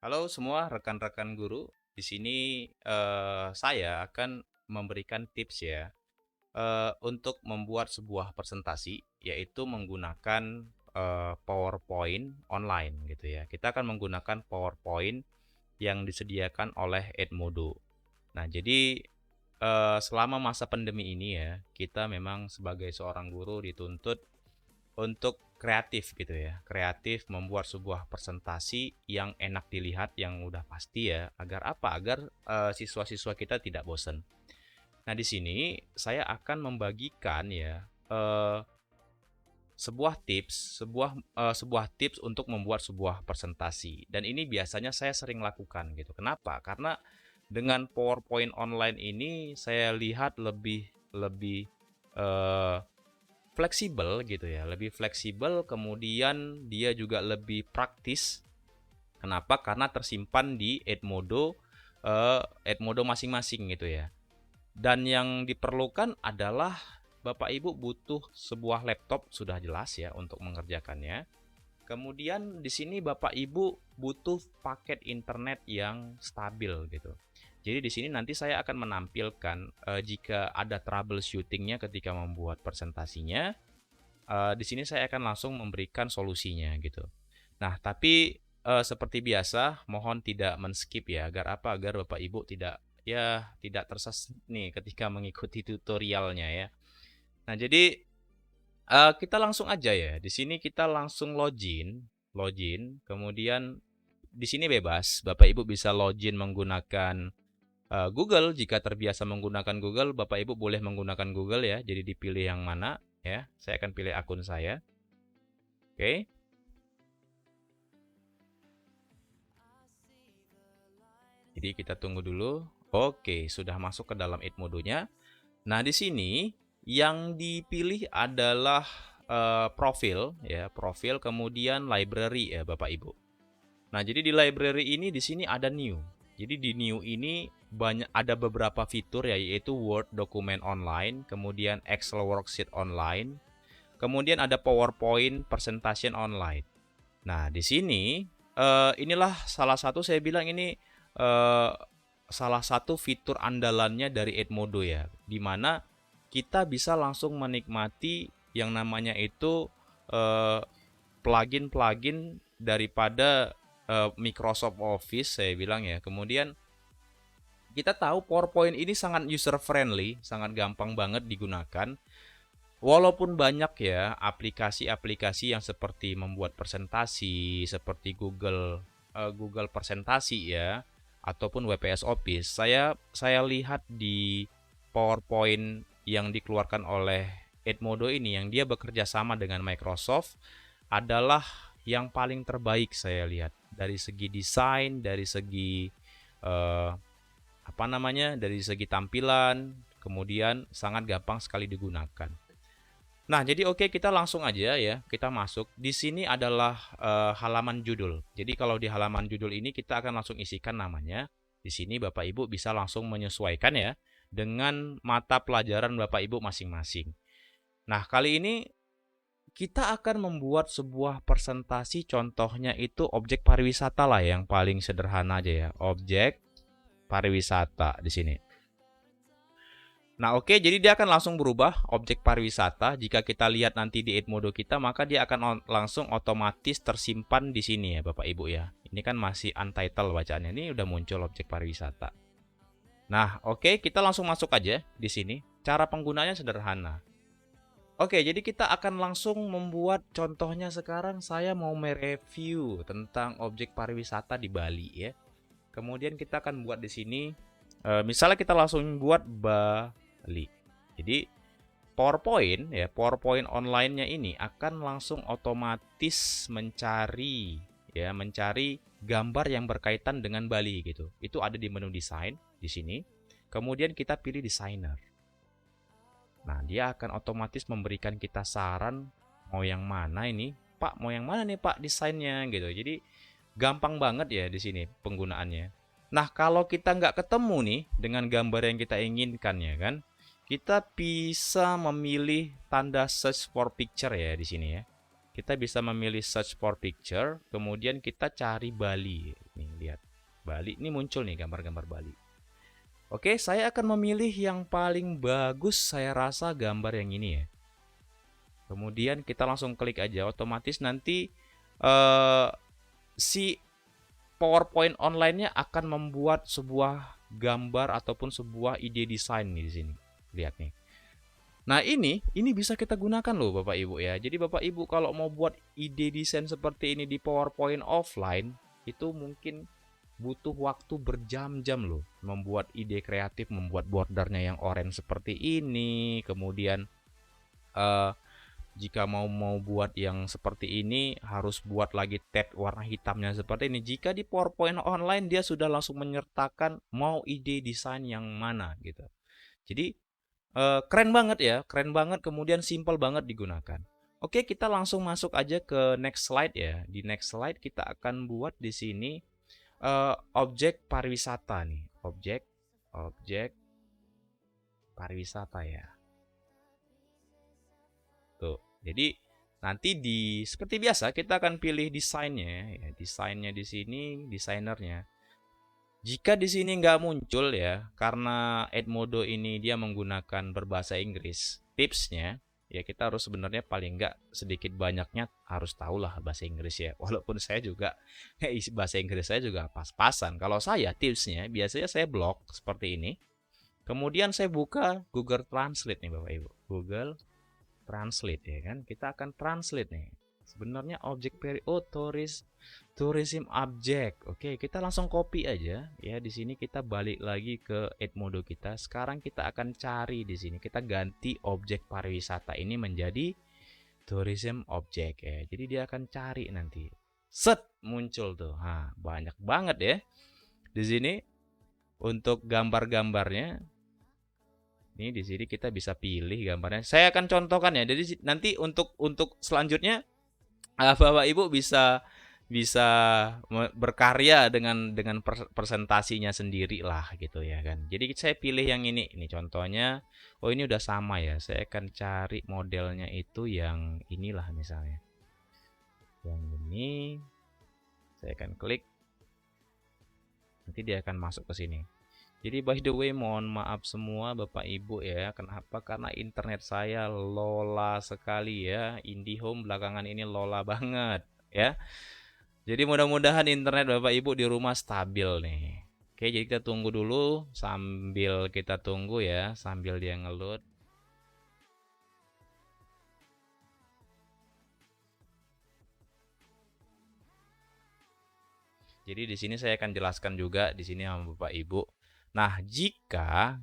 Halo semua rekan-rekan guru. Di sini saya akan memberikan tips ya untuk membuat sebuah presentasi, yaitu menggunakan PowerPoint online gitu ya. Kita akan menggunakan PowerPoint yang disediakan oleh Edmodo. Nah, jadi selama masa pandemi ini ya, kita memang sebagai seorang guru dituntut untuk kreatif gitu ya, kreatif membuat sebuah presentasi yang enak dilihat, yang udah pasti ya, agar apa? Agar siswa-siswa kita tidak bosan. Nah, di sini saya akan membagikan ya sebuah tips untuk membuat sebuah presentasi. Dan ini biasanya saya sering lakukan gitu. Kenapa? Karena dengan PowerPoint online ini saya lihat lebih lebih eh, fleksibel gitu ya, lebih fleksibel, kemudian dia juga lebih praktis. Kenapa? Karena tersimpan di Edmodo masing-masing gitu ya. Dan yang diperlukan adalah Bapak Ibu butuh sebuah laptop, sudah jelas ya, untuk mengerjakannya. Kemudian di sini Bapak Ibu butuh paket internet yang stabil gitu. Jadi di sini nanti saya akan menampilkan jika ada troubleshootingnya ketika membuat presentasinya. Di sini saya akan langsung memberikan solusinya gitu. Nah, tapi seperti biasa, mohon tidak men-skip ya, agar apa? Agar Bapak Ibu tidak tersesat nih ketika mengikuti tutorialnya ya. Nah, jadi kita langsung aja ya. Di sini kita langsung login, kemudian di sini bebas. Bapak Ibu bisa login menggunakan Google. Jika terbiasa menggunakan Google, Bapak Ibu boleh menggunakan Google ya. Jadi dipilih yang mana ya. Saya akan pilih akun saya. Oke. Jadi kita tunggu dulu. Oke, sudah masuk ke dalam Edmodo-nya. Nah, di sini yang dipilih adalah profil ya, profil kemudian library ya Bapak Ibu. Nah, jadi di library ini di sini ada new. Jadi di new ini ada beberapa fitur ya, yaitu Word dokumen online, kemudian Excel worksheet online, kemudian ada PowerPoint presentation online. Nah, di sini inilah salah satu, saya bilang ini eh, salah satu fitur andalannya dari Edmodo ya, di mana kita bisa langsung menikmati yang namanya itu eh, plugin-plugin daripada Microsoft Office, saya bilang ya. Kemudian kita tahu PowerPoint ini sangat user friendly, sangat gampang banget digunakan. Walaupun banyak ya aplikasi-aplikasi yang seperti membuat presentasi, seperti Google Presentasi ya, ataupun WPS Office. Saya lihat di PowerPoint yang dikeluarkan oleh Edmodo ini, yang dia bekerja sama dengan Microsoft, adalah yang paling terbaik saya lihat dari segi desain, dari segi eh, dari segi tampilan, kemudian sangat gampang sekali digunakan. Nah, jadi oke, kita langsung aja ya, kita masuk. Di sini adalah halaman judul. Jadi kalau di halaman judul ini kita akan langsung isikan namanya. Di sini Bapak Ibu bisa langsung menyesuaikan ya dengan mata pelajaran Bapak Ibu masing-masing. Nah, kali ini kita akan membuat sebuah presentasi, contohnya itu objek pariwisata lah, yang paling sederhana aja ya. Objek pariwisata di sini. Nah, oke, jadi dia akan langsung berubah objek pariwisata. Jika kita lihat nanti di Edmodo kita, maka dia akan langsung otomatis tersimpan di sini ya, Bapak Ibu ya. Ini kan masih untitled bacaannya. Ini udah muncul objek pariwisata. Nah, oke, kita langsung masuk aja di sini. Cara penggunanya sederhana. Oke, jadi kita akan langsung membuat, contohnya sekarang saya mau mereview tentang objek pariwisata di Bali ya. Kemudian kita akan buat di sini, misalnya kita langsung buat Bali. Jadi PowerPoint online-nya ini akan langsung otomatis mencari gambar yang berkaitan dengan Bali gitu. Itu ada di menu desain di sini. Kemudian kita pilih desainer. Nah, dia akan otomatis memberikan kita saran mau yang mana ini, Pak, mau yang mana nih Pak desainnya gitu. Jadi gampang banget ya di sini penggunaannya. Nah, kalau kita nggak ketemu nih dengan gambar yang kita inginkan ya kan, kita bisa memilih tanda search for picture ya di sini ya. Kita bisa memilih search for picture, kemudian kita cari Bali. Nih, lihat. Bali, ini muncul nih gambar-gambar Bali. Oke, saya akan memilih yang paling bagus, saya rasa gambar yang ini ya. Kemudian kita langsung klik aja, otomatis nanti si PowerPoint online-nya akan membuat sebuah gambar ataupun sebuah ide desain nih di sini. Lihat nih. Nah, ini bisa kita gunakan loh Bapak Ibu ya. Jadi Bapak Ibu kalau mau buat ide desain seperti ini di PowerPoint offline, itu mungkin butuh waktu berjam-jam loh membuat ide kreatif, membuat bordernya yang orange seperti ini, kemudian jika mau buat yang seperti ini harus buat lagi tab warna hitamnya seperti ini. Jika di PowerPoint online dia sudah langsung menyertakan mau ide desain yang mana gitu. Jadi keren banget ya, keren banget, kemudian simple banget digunakan. Oke, kita langsung masuk aja ke next slide ya. Di next slide kita akan buat di sini objek pariwisata nih, objek pariwisata ya. Tuh. Jadi nanti seperti biasa kita akan pilih desainnya ya, desainnya di sini, desainernya. Jika di sini nggak muncul ya, karena Edmodo ini dia menggunakan berbahasa Inggris, tipsnya ya kita harus sebenarnya paling nggak sedikit banyaknya harus tahulah bahasa Inggris ya. Walaupun saya juga bahasa Inggris saya juga pas-pasan. Kalau saya tipsnya biasanya saya blok seperti ini. Kemudian saya buka Google Translate nih Bapak Ibu. Google Translate ya kan. Kita akan translate nih. Sebenarnya objek tourism object. Oke, kita langsung copy aja ya. Di sini kita balik lagi ke Edmodo kita. Sekarang kita akan cari di sini. Kita ganti objek pariwisata ini menjadi tourism object ya. Jadi dia akan cari nanti. Set muncul tuh. Nah, banyak banget ya. Di sini untuk gambar-gambarnya. Ini di sini kita bisa pilih gambarnya. Saya akan contohkan ya. Jadi nanti untuk selanjutnya Bapak Ibu bisa berkarya dengan presentasinya sendiri lah gitu ya kan. Jadi saya pilih yang ini. Ini contohnya. Oh, ini udah sama ya. Saya akan cari modelnya itu yang inilah misalnya. Yang ini saya akan klik. Nanti dia akan masuk ke sini. Jadi by the way mohon maaf semua Bapak Ibu ya. Kenapa? Karena internet saya lola sekali ya. IndiHome belakangan ini lola banget ya. Jadi mudah-mudahan internet Bapak Ibu di rumah stabil nih. Oke, jadi kita tunggu dulu sambil kita tunggu ya, sambil dia ngeload. Jadi di sini saya akan jelaskan juga di sini sama Bapak Ibu. Nah, jika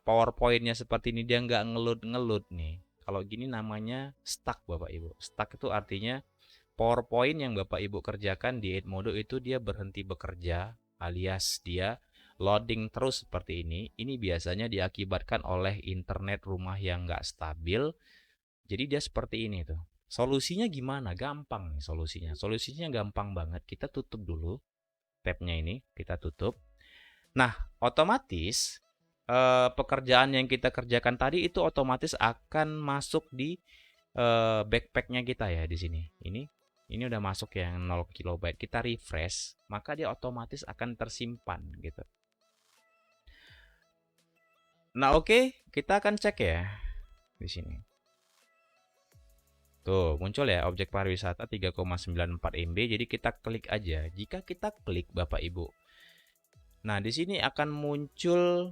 PowerPoint-nya seperti ini dia nggak ngeload nih. Kalau gini namanya stuck Bapak Ibu. Stuck itu artinya PowerPoint yang Bapak Ibu kerjakan di Edmodo itu dia berhenti bekerja alias dia loading terus seperti ini. Ini biasanya diakibatkan oleh internet rumah yang nggak stabil. Jadi dia seperti ini tuh. Solusinya gimana? Gampang nih solusinya. Solusinya gampang banget. Kita tutup dulu tabnya ini. Kita tutup. Nah, otomatis pekerjaan yang kita kerjakan tadi itu otomatis akan masuk di backpacknya kita ya di sini. Ini udah masuk yang 0 kilobyte. Kita refresh, maka dia otomatis akan tersimpan gitu. Nah, oke, kita akan cek ya di sini. Tuh, muncul ya objek pariwisata 3,94 MB. Jadi kita klik aja. Jika kita klik Bapak Ibu. Nah, di sini akan muncul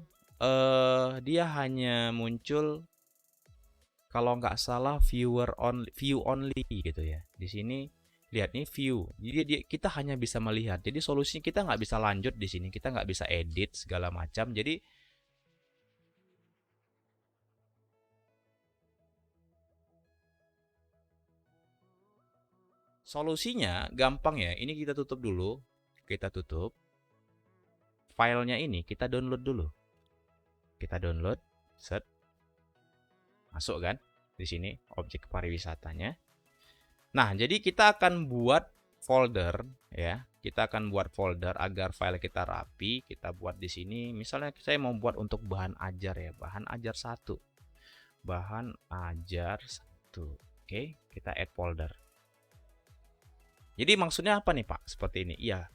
dia hanya muncul kalau nggak salah view only gitu ya. Di sini lihat nih view. Jadi kita hanya bisa melihat. Jadi solusinya kita nggak bisa lanjut di sini. Kita nggak bisa edit segala macam. Jadi solusinya gampang ya. Ini kita tutup dulu. Kita tutup. Filenya ini kita download dulu. Kita download. Set. Masuk kan? Di sini objek pariwisatanya. Nah, jadi kita akan buat folder ya. Kita akan buat folder agar file kita rapi. Kita buat di sini. Misalnya saya mau buat untuk bahan ajar ya. Bahan ajar 1. Bahan ajar 1. Oke, kita add folder. Jadi maksudnya apa nih Pak? Seperti ini. Iya.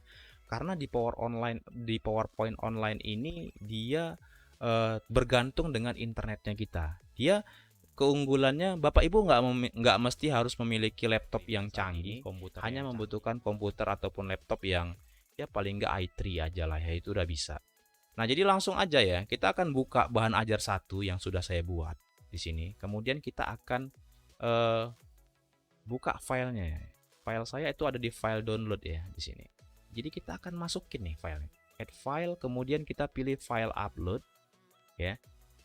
Karena di PowerPoint online ini dia bergantung dengan internetnya kita. Dia keunggulannya Bapak Ibu nggak mesti harus memiliki laptop yang canggih, hanya membutuhkan komputer ataupun laptop yang ya paling nggak i3 aja lah ya, itu udah bisa. Nah, jadi langsung aja ya, kita akan buka bahan ajar 1 yang sudah saya buat di sini. Kemudian kita akan buka filenya. File saya itu ada di file download ya di sini. Jadi kita akan masukin nih filenya. Add file, kemudian kita pilih file upload ya.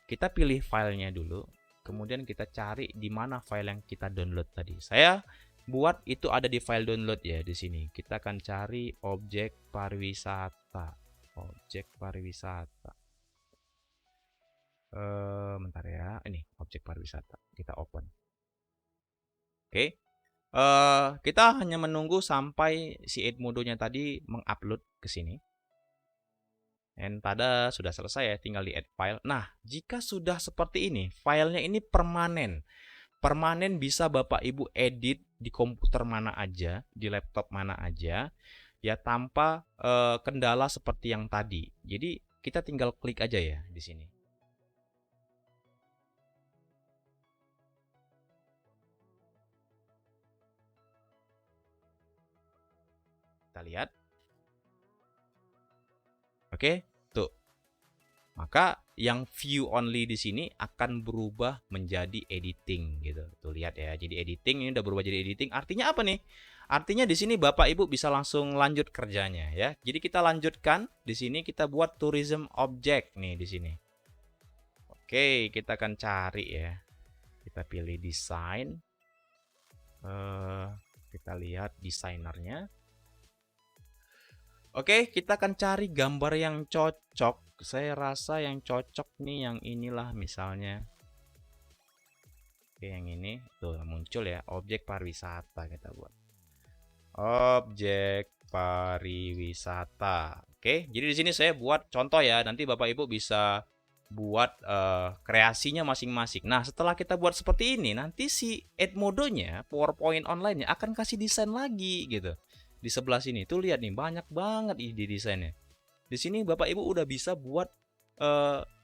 Kita pilih filenya dulu, kemudian kita cari di mana file yang kita download tadi. Saya buat itu ada di file download ya di sini. Kita akan cari objek pariwisata. Objek pariwisata. Bentar ya. Ini objek pariwisata. Kita open. Oke. Kita hanya menunggu sampai si Edmodo-nya tadi mengupload ke sini. Dan tada, sudah selesai ya, tinggal di add file. Nah, jika sudah seperti ini, filenya ini permanen. Permanen bisa Bapak Ibu edit di komputer mana aja, di laptop mana aja, ya tanpa kendala seperti yang tadi. Jadi kita tinggal klik aja ya di sini. Kita lihat. Oke, tuh. Maka yang view only di sini akan berubah menjadi editing gitu. Tuh lihat ya. Jadi editing ini udah berubah jadi editing. Artinya apa nih? Artinya di sini Bapak Ibu bisa langsung lanjut kerjanya ya. Jadi kita lanjutkan di sini, kita buat tourism object nih di sini. Oke, kita akan cari ya. Kita pilih desain. Kita lihat desainernya. Oke, kita akan cari gambar yang cocok. Saya rasa yang cocok nih yang inilah misalnya. Oke, yang ini tuh muncul ya, objek pariwisata kita buat. Objek pariwisata. Oke, jadi di sini saya buat contoh ya. Nanti Bapak Ibu bisa buat kreasinya masing-masing. Nah, setelah kita buat seperti ini, nanti si Edmodo-nya, PowerPoint online-nya akan kasih desain lagi gitu. Di sebelah sini tuh lihat nih, banyak banget ide desainnya. Di sini Bapak Ibu udah bisa buat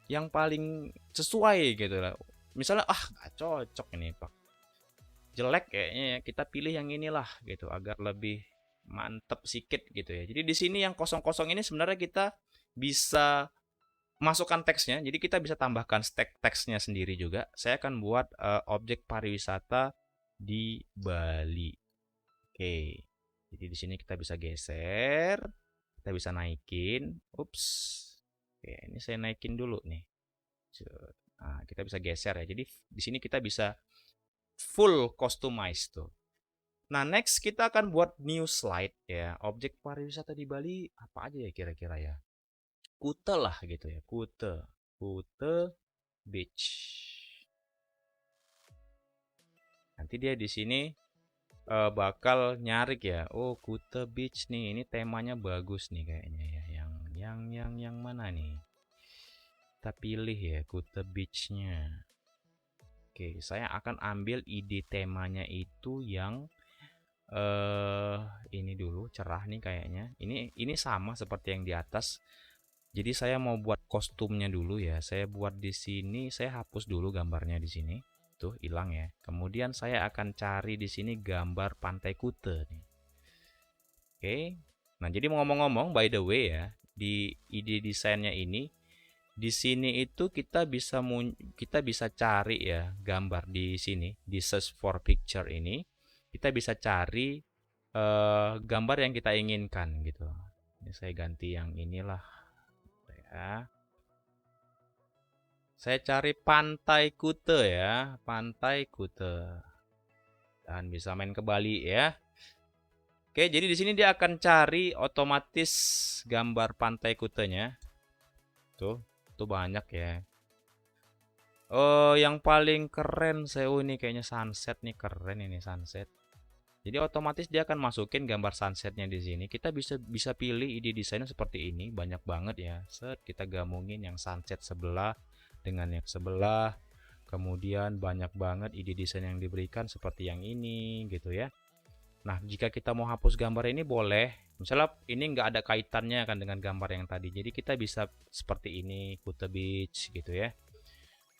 yang paling sesuai gitu lah. Misalnya nggak cocok ini Pak, jelek kayaknya ya, kita pilih yang inilah gitu agar lebih mantep sedikit gitu ya. Jadi di sini yang kosong-kosong ini sebenarnya kita bisa masukkan teksnya. Jadi kita bisa tambahkan teksnya sendiri juga. Saya akan buat objek pariwisata di Bali. Oke. Jadi di sini kita bisa geser, kita bisa naikin. Ups. Oke, ini saya naikin dulu nih. Nah, kita bisa geser ya. Jadi di sini kita bisa full customize tuh. Nah, next kita akan buat new slide ya. Objek pariwisata di Bali apa aja ya kira-kira ya? Kute lah gitu ya. Kute Beach. Nanti dia di sini bakal nyarik ya. Oh, Kute Beach nih, ini temanya bagus nih kayaknya ya. Yang mana nih? Kita pilih ya Kute Beach-nya. Oke, saya akan ambil ide temanya itu yang ini dulu, cerah nih kayaknya. Ini sama seperti yang di atas. Jadi saya mau buat kostumnya dulu ya. Saya buat di sini, saya hapus dulu gambarnya di sini. Tuh, hilang ya. Kemudian saya akan cari di sini gambar Pantai Kute nih. Oke. Nah, jadi ngomong-ngomong by the way ya, di ide desainnya ini di sini itu kita bisa cari ya gambar di sini, di search for picture ini. Kita bisa cari gambar yang kita inginkan gitu. Ini saya ganti yang inilah ya. Saya cari Pantai Kute ya, Pantai Kute. Dan bisa main ke Bali ya. Oke, jadi di sini dia akan cari otomatis gambar Pantai Kutenya. Tuh banyak ya. Oh, yang paling keren ini kayaknya sunset nih, keren ini sunset. Jadi otomatis dia akan masukin gambar sunsetnya di sini. Kita bisa pilih ide desainnya seperti ini, banyak banget ya. Set, kita gabungin yang sunset sebelah dengan yang sebelah. Kemudian banyak banget ide desain yang diberikan seperti yang ini gitu ya. Nah, jika kita mau hapus gambar ini boleh, Misalnya ini nggak ada kaitannya kan dengan gambar yang tadi. Jadi kita bisa seperti ini, Kuta Beach gitu ya.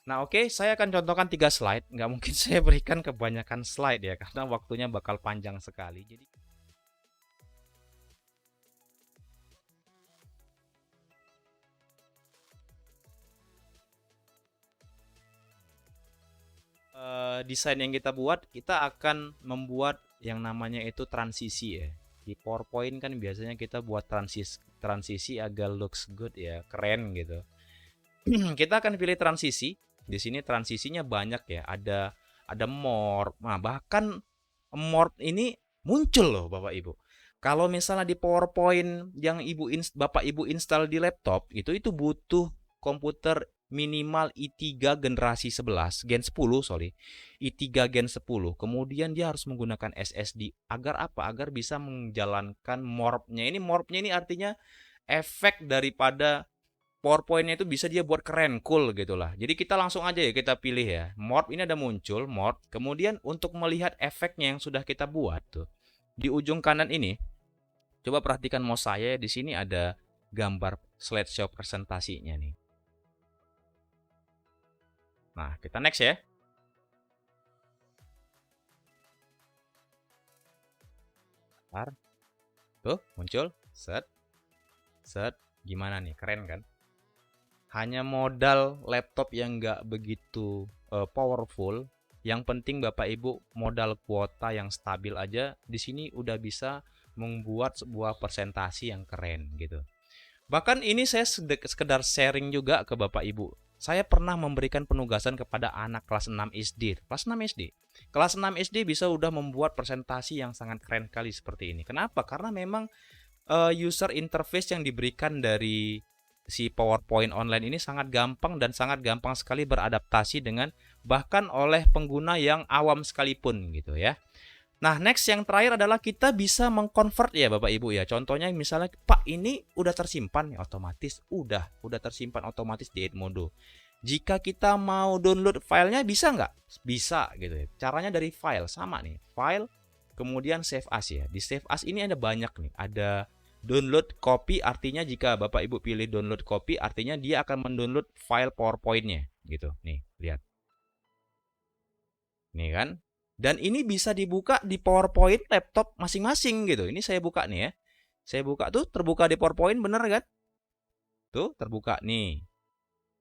Nah oke, saya akan contohkan 3 slide. Nggak mungkin saya berikan kebanyakan slide ya, karena waktunya bakal panjang sekali. Jadi desain yang kita buat, kita akan membuat yang namanya itu transisi ya. Di PowerPoint kan biasanya kita buat transisi agar looks good ya, keren gitu. Kita akan pilih transisi. Di sini transisinya banyak ya. Ada morph. Nah, bahkan morph ini muncul loh Bapak Ibu. Kalau misalnya di PowerPoint yang Bapak Ibu install di laptop, itu butuh komputer minimal i3 generasi 11, Gen 10, sorry. i3 Gen 10. Kemudian dia harus menggunakan SSD. Agar apa? Agar bisa menjalankan morph-nya. Ini morph-nya ini artinya efek daripada PowerPoint-nya itu bisa dia buat keren, cool gitulah. Jadi kita langsung aja ya kita pilih ya. Morph ini ada muncul, morph. Kemudian untuk melihat efeknya yang sudah kita buat tuh. Di ujung kanan ini, coba perhatikan mouse saya, di sini ada gambar slideshow presentasinya nih. Nah, kita next ya. Bentar. Tuh, muncul. Set. Set. Gimana nih? Keren kan? Hanya modal laptop yang nggak begitu powerful. Yang penting Bapak Ibu modal kuota yang stabil aja, di sini udah bisa membuat sebuah presentasi yang keren gitu. Bahkan ini saya sekedar sharing juga ke Bapak Ibu. Saya pernah memberikan penugasan kepada anak kelas 6 SD. Kelas 6 SD. Kelas 6 SD bisa udah membuat presentasi yang sangat keren kali seperti ini. Kenapa? Karena memang user interface yang diberikan dari si PowerPoint online ini sangat gampang dan sangat gampang sekali beradaptasi dengan bahkan oleh pengguna yang awam sekalipun gitu ya. Nah, next yang terakhir adalah kita bisa mengconvert ya Bapak Ibu ya. Contohnya misalnya Pak ini udah tersimpan ya otomatis udah tersimpan otomatis di Edmodo. Jika kita mau download filenya bisa nggak? Bisa gitu ya. Caranya dari file sama nih. File kemudian save as ya. Di save as ini ada banyak nih. Ada download copy, artinya jika Bapak Ibu pilih download copy artinya dia akan mendownload file PowerPoint-nya gitu. Nih, lihat. Nih kan? Dan ini bisa dibuka di PowerPoint laptop masing-masing gitu. Ini saya buka nih ya. Saya buka tuh terbuka di PowerPoint bener kan? Tuh terbuka nih.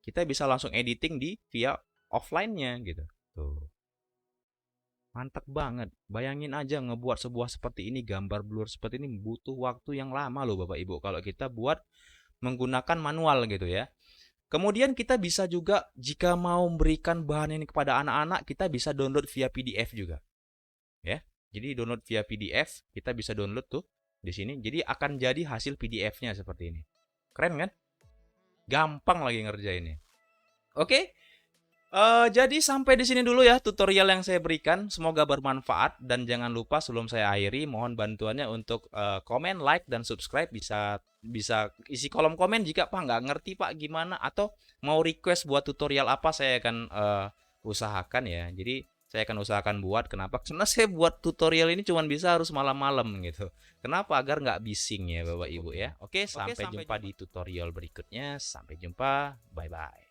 Kita bisa langsung editing di via offline-nya gitu. Tuh. Mantap banget. Bayangin aja ngebuat sebuah seperti ini, gambar blur seperti ini butuh waktu yang lama loh Bapak Ibu kalau kita buat menggunakan manual gitu ya. Kemudian kita bisa juga jika mau memberikan bahan ini kepada anak-anak, kita bisa download via PDF juga. Ya. Jadi download via PDF, kita bisa download tuh di sini. Jadi akan jadi hasil PDF-nya seperti ini. Keren kan? Gampang lagi ngerjainnya. Oke. Jadi sampai di sini dulu ya tutorial yang saya berikan. Semoga bermanfaat dan jangan lupa sebelum saya akhiri mohon bantuannya untuk komen, like dan subscribe. Bisa isi kolom komen jika Pak nggak ngerti Pak gimana atau mau request buat tutorial apa saya akan usahakan ya. Jadi saya akan usahakan buat. Kenapa? Karena saya buat tutorial ini cuma bisa harus malam-malam gitu. Kenapa? Agar nggak bising ya Bapak Ibu ya. Oke, sampai jumpa di tutorial berikutnya. Sampai jumpa. Bye bye.